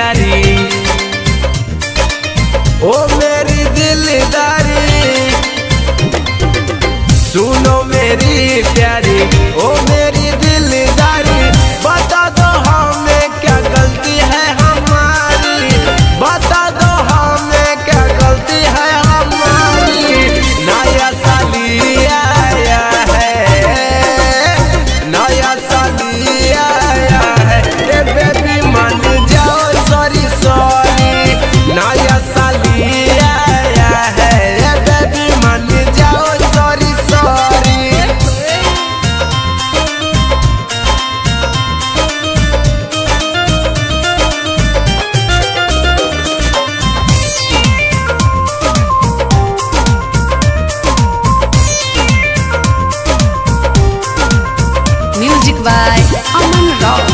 प्यारी, ओ मेरी दिलदारी, सुनो मेरी प्यारी, ओ मेरी दिलदारी, बता दो हमें क्या गलती है हमारी, बता दो हमें क्या गलती है हमारी। नया साली आया है, नया साली आया है, ए बेबी मान जाओ सॉरी सॉरी। नया साली आया है, ए बेबी मान जाओ सॉरी सॉरी। म्यूजिक बाय अमन राव।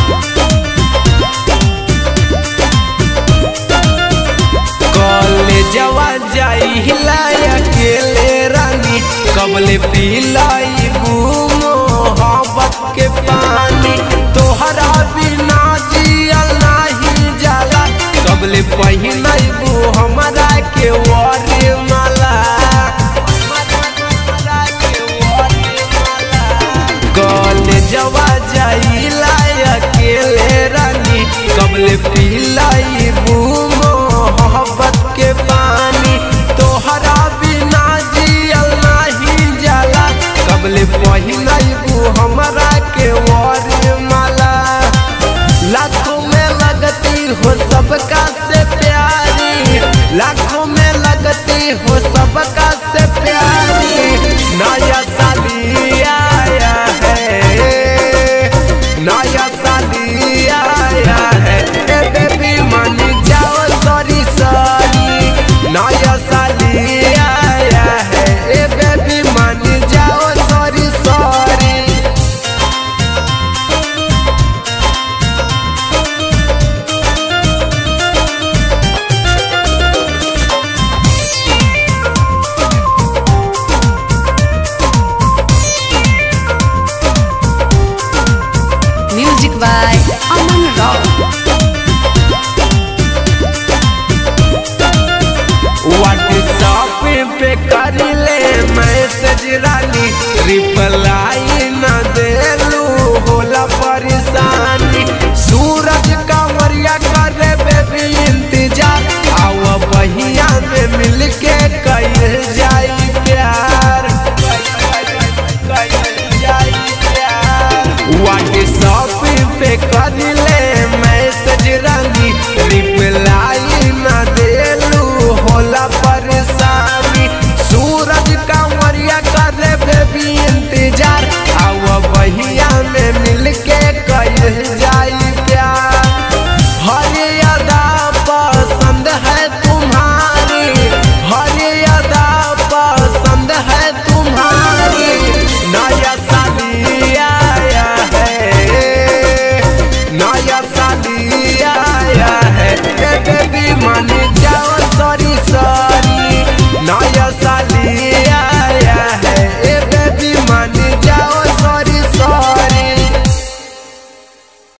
कॉलेजवा जाई हिलाय अकेले रानी, कबले पिलाई मोहब्बत के पानी, तोहरा भी